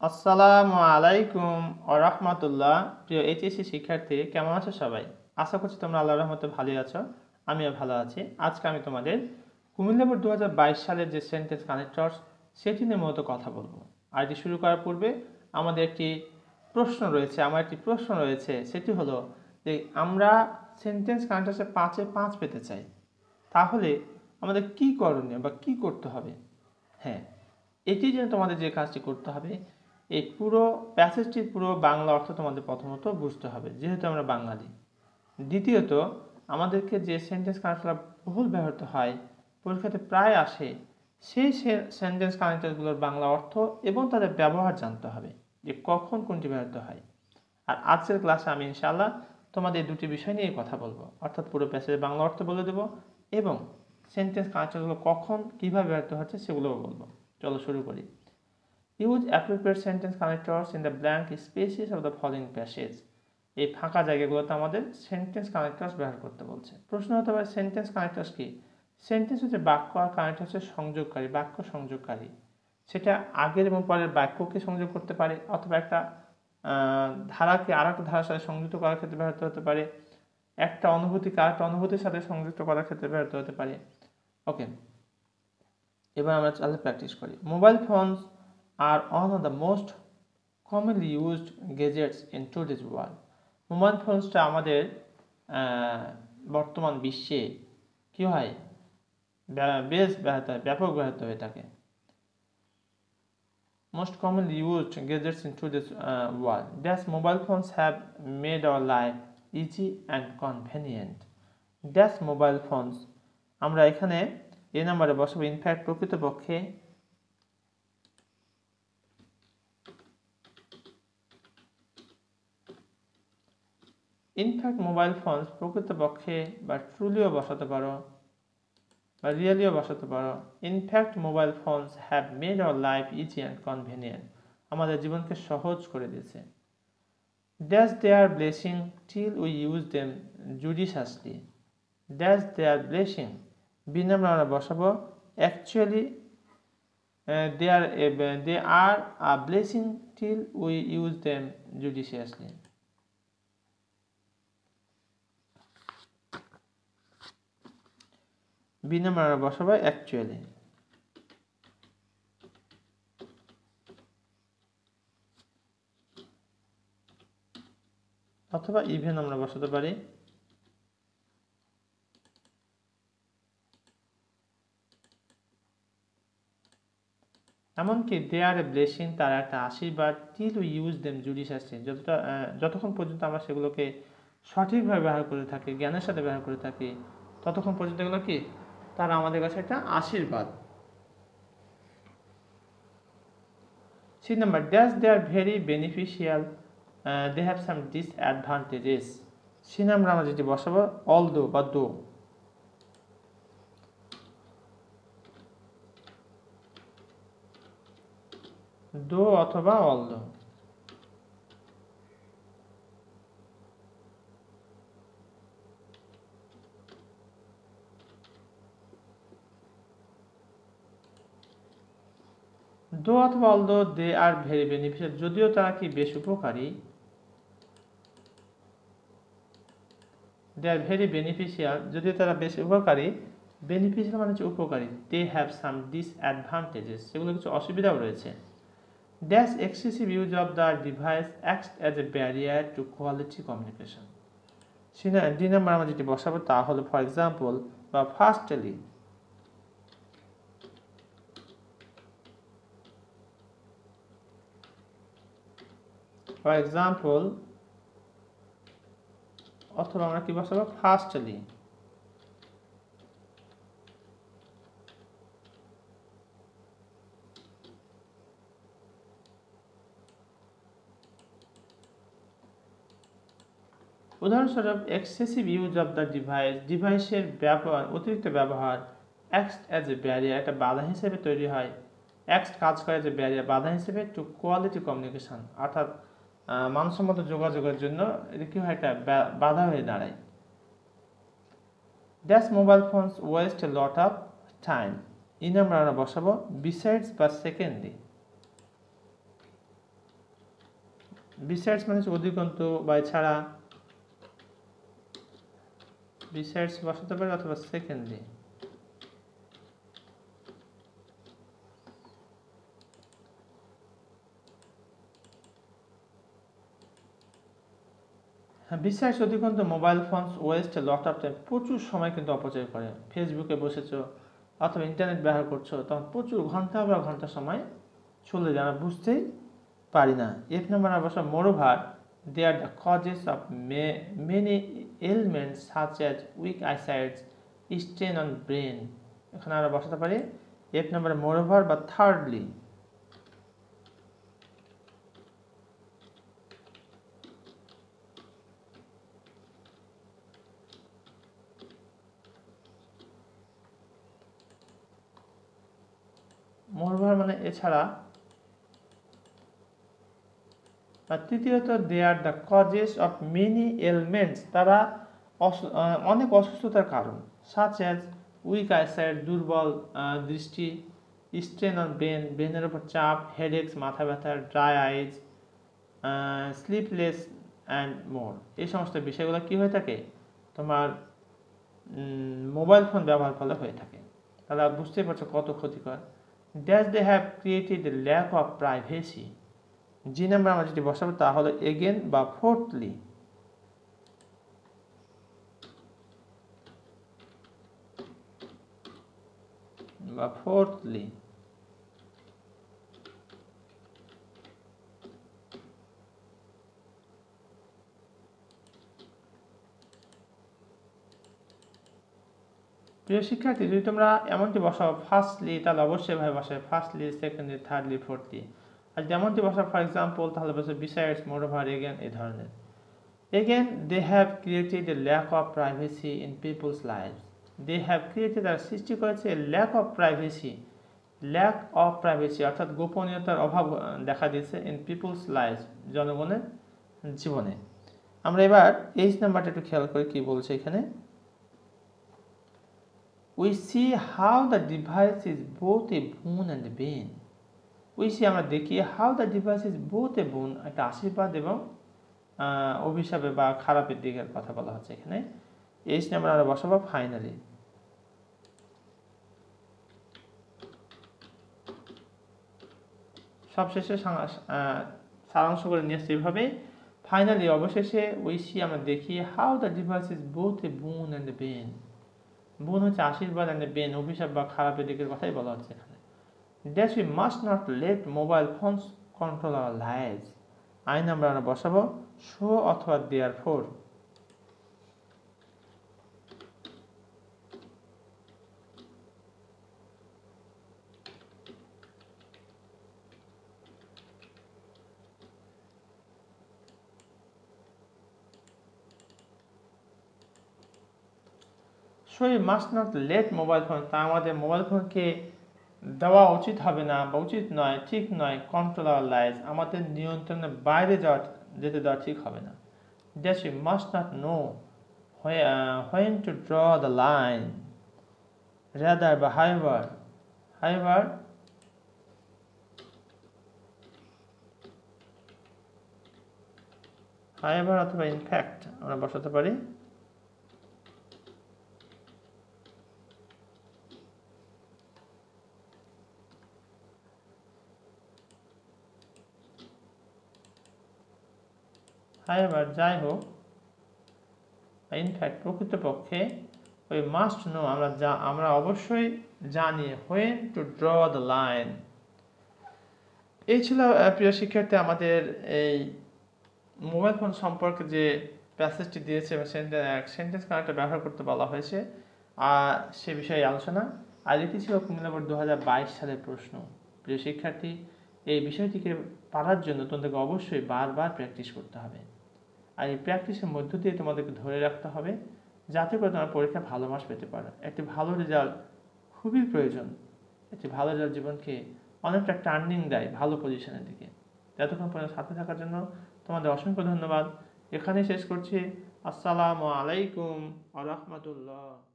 আসসালামু আলাইকুম ওয়া রাহমাতুল্লাহ। প্রিয় এইচএসসি শিক্ষার্থী, কেমন আছো সবাই? আশা করছি তোমরা আল্লাহর রহমতে ভালোই আছো। আমিও ভালো আছি। আজকে আমি তোমাদের কুমিল্লা বোর্ড 2022 সালের যে সেন্টেন্স কানেক্টরস সেটি নিয়ে মূলত কথা বলবো। আর এটি শুরু করার পূর্বে আমার একটি প্রশ্ন রয়েছে, সেটি হলো যে আমরা সেন্টেন্স কানেক্টরসে 5-এ 5 পেতে চাই, তাহলে আমাদের কি করণীয় বা কি করতে হবে? হ্যাঁ, এটি জন্য তোমাদের যে কাজটি করতে হবে, এই পুরো প্যাসেজটির পুরো বাংলা অর্থ তোমাদের প্রথমত বুঝতে হবে, যেহেতু আমরা বাঙালি। দ্বিতীয়ত, আমাদেরকে যে সেন্টেন্স কানেক্টরগুলো বহুল ব্যবহৃত হয়, পরীক্ষাতে প্রায় আসে, সেই সেন্টেন্স কানেক্টরগুলোর বাংলা অর্থ এবং তাদের ব্যবহার জানতে হবে, যে কখন কোনটি ব্যবহৃত হয়। আর আজকের ক্লাসে আমি ইনশাআল্লাহ তোমাদের এই দুটি বিষয় নিয়ে কথা বলবো, অর্থাৎ পুরো প্যাসেজের বাংলা অর্থ বলে দেবো এবং সেন্টেন্স কানেক্টরগুলো কখন কীভাবে ব্যবহৃত হচ্ছে সেগুলোও বলবো। চলো শুরু করি। Use appropriate sentence connectors in the blank spaces of the following passage. এই ফাঁকা জায়গাগুলোতে আমাদের সেন্টেন্স কানেক্টরস ব্যবহার করতে বলছে। প্রশ্ন হতে পারে, সেন্টেন্স কানেক্টরস কি? সেন্টেন্স হচ্ছে বাক্য, আর কানেক্টর হচ্ছে সংযোগকারী, বাক্য সংযোগকারী। সেটা আগের এবং পরের বাক্যকে সংযোগ করতে পারে, অথবা একটা ধারাকে আর একটা ধারার সাথে সংযুক্ত করার ক্ষেত্রে ব্যবহৃত হতে পারে, একটা অনুভূতিকে আরেকটা অনুভূতির সাথে সংযুক্ত করার ক্ষেত্রে ব্যবহৃত হতে পারে। ওকে, এবার আমরা তাহলে প্র্যাকটিস করি। Mobile phones are one of the most commonly used gadgets in today's world. Mobile ফোনসটা আমাদের বর্তমান বিশ্বে কি হয়, বেশ ব্যবহৃত হয়, ব্যাপক ব্যবহৃত হয়ে থাকে। Most commonly used gadgets in today's world. Thus mobile phones have made our life easy and convenient. Thus mobile phones, আমরা এখানে এই নম্বরে বসাবো ইনফ্যাক্ট, প্রকৃতপক্ষে। ইনফ্যাক্ট মোবাইল ফোনস, প্রকৃতপক্ষে বা ট্রুলিও বসাতে পারো বা রিয়েলিও বসাতে পারো। In fact mobile phones have made our life easy and convenient. আমাদের জীবনকে সহজ করে দিয়েছে। That's their blessing till we use them judiciously. That's their blessing, B number আমরা বসাবো actually they are a blessing till we use them judiciously. B number আমরা বসাবো actually. অথবা ইভেন আমরা বসাতে পারি। এমনকি দে আর এ ব্লেসিং, তার একটা আশীর্বাদ, টিল উই ইউজ দেম জুডিশিয়াসলি, যতক্ষণ পর্যন্ত আমরা সেগুলোকে সঠিকভাবে ব্যবহার করে থাকি, জ্ঞানের সাথে ব্যবহার করে থাকি, ততক্ষণ পর্যন্ত এগুলো কি, তারা আমাদের কাছে একটা আশীর্বাদ। C number, that's they are very beneficial, they have some disadvantages. C number আমরা যেটি বসাবো অলদো বা দো। দো অথবা অলদো। দো অথবা although they are very beneficial, যদিও তারা কি বেশ উপকারী। দে আর ভেরি বেনিফিশিয়াল, যদিও তারা বেশ উপকারী। বেনিফিশিয়াল মানে হচ্ছে উপকারী। দে হ্যাভ সাম ডিসঅ্যাডভান্টেজেস, সেগুলো কিছু অসুবিধাও রয়েছে। That's excessive use of the device acts as a barrier two quality communication. D number আমরা যেটি বসাবো তা হলো ফর এক্সাম্পল বা ফার্স্টলি। ফর এক্সাম্পল অথবা আমরা কি বসাবো ফার্স্টলি। উদাহরণস্বরূপ excessive use of the device, ডিভাইসের ব্যবহার, অতিরিক্ত ব্যবহার, অ্যাক্ট অ্যাজ এ ব্যারিয়ার, একটা বাধা হিসেবে তৈরি হয়। অ্যাক্ট কাজ করে যে ব্যারিয়ার, বাধা হিসেবে, টু কোয়ালিটি কমিউনিকেশন, অর্থাৎ মানসম্মত যোগাযোগের জন্য এটা কি হয়, একটা বাধা হয়ে দাঁড়ায়। That's mobile phones West A lot of time. এই নাম্বার আমরা বসাবো বিসাইডস বা সেকেন্ডলি। বিসাইডস মানে হচ্ছে অধিকন্তু বা এছাড়া, বিসাইডস বসাতে পারে অথবা সেকেন্ডলি। হ্যাঁ, বিসাইডস অধিকন্তু mobile phones waste lot of time, প্রচুর সময় কিন্তু অপচয় করে। ফেসবুকে বসেছো অথবা ইন্টারনেট ব্যবহার করছো, তখন প্রচুর ঘন্টা বা ঘন্টা সময় চলে যায়, আমরা বুঝতেই পারি না। এফ নাম্বার অবশ্য moreover they are the causes of many elements such as weak eyesights, strain on brain. এখানে আমরা বসাতে পারি এফ নাম্বার মোরোভার বা থার্ডলি। মোরোভার মানে এছাড়া, আর তৃতীয়ত they are the causes of many elements, তারা অনেক অসুস্থতার কারণ। সাচ অ্যাজ উইক আইসাইট, দুর্বল দৃষ্টি, স্ট্রেন অন ব্রেন, ব্রেনের উপর চাপ, হেডেক্স মাথা ব্যথা, dry eyes, sleepless and more. এই সমস্ত বিষয়গুলো কি হয়ে থাকে, তোমার মোবাইল ফোন ব্যবহার করলে হয়ে থাকে। তাহলে বুঝতেই পারছো কত ক্ষতিকর। That they have created a lack of privacy. G number আমরা যেটি বসাবো তা হলো এগেন বা ফোর্থলি। বা ফোর্থলি। প্রিয় শিক্ষার্থী, যদি তোমরা এমনটি বসাও ফার্স্টলি, তাহলে অবশ্যই ভাবে বসাবে ফার্স্টলি, সেকেন্ডলি, থার্ডলি, ফোর্থলি। আর যেমনটি বসাও ফর এক্সাম্পল, তাহলে বসে বিসাইডস, মোরওভার, এগেন, এই ধরনের। Again they have created a lack of privacy in people's life. They have created, তারা সৃষ্টি করেছে lack of privacy, lack of privacy অর্থাৎ গোপনীয়তার অভাব দেখা দিয়েছে ইন পিপলস লাইফ, জনগণের জীবনে। আমরা এবার এইচ নাম্বারটা একটু খেয়াল করি কি বলছে এখানে। We see how the device is both a boon and a bane. We see, আমরা দেখি how the device is both a boon, একটা আশীর্বাদ এবং অভিশাপে বা খারাপের দিকের কথা বলা হচ্ছে এখানে। এইচ নাম্বার আমরা বসাবো ফাইনালি। সবশেষে সারাংশ করে নিয়ে আসছে এইভাবে। ফাইনালি অবশেষে we see, আমরা দেখি how the device is both a boon and a bane. বুন হচ্ছে আশীর্বাদ, এন্ড বেন অভিশাপ বা খারাপের দিকের কথাই বলা হচ্ছে এখানে। That we must not let mobile phones control our lives. I number আমরা বসাবো সো অথবা therefore. So we must not let mobile phone, তা আমাদের মোবাইল ফোনকে দেওয়া উচিত হবে না বা উচিত নয়, ঠিক নয়, কন্ট্রোল আওয়ার লাইফস, আমাদের নিয়ন্ত্রণের বাইরে যেতে দেওয়া ঠিক হবে না। That we must not know when to draw the line, rather বা however অথবা in fact আমরা বসাতে পারি। যাই হোক, ইনফ্যাক্ট প্রকৃতপক্ষে ওই মাস্ট নো, আমরা অবশ্যই জানি when to draw the line। এই ছিল প্রিয় শিক্ষার্থী আমাদের এই মোবাইল ফোন সম্পর্কে যে প্যাসেজটি দিয়েছে এবং সেন্টেন্স কানেক্টর ব্যবহার করতে বলা হয়েছে সে বিষয়ে আলোচনা। আর এটি ছিল কুমিল্লা বোর্ড 2022 সালের প্রশ্ন। প্রিয় শিক্ষার্থী, এই বিষয়টিকে পারার জন্য তোমাদেরকে অবশ্যই বারবার প্র্যাকটিস করতে হবে। আর এই প্র্যাকটিসের মধ্য দিয়ে তোমাদেরকে ধরে রাখতে হবে যাতে করে তোমার পরীক্ষা ভালো মার্কস পেতে পারো। একটি ভালো রেজাল্ট খুবই প্রয়োজন। একটি ভালো রেজাল্ট জীবনকে অনেকটা টার্নিং দেয় ভালো পজিশনের দিকে। এতক্ষণ পর্যন্ত সাথে থাকার জন্য তোমাদের অসংখ্য ধন্যবাদ। এখানেই শেষ করছি। আসসালামু আলাইকুম ওয়া রাহমাতুল্লাহ।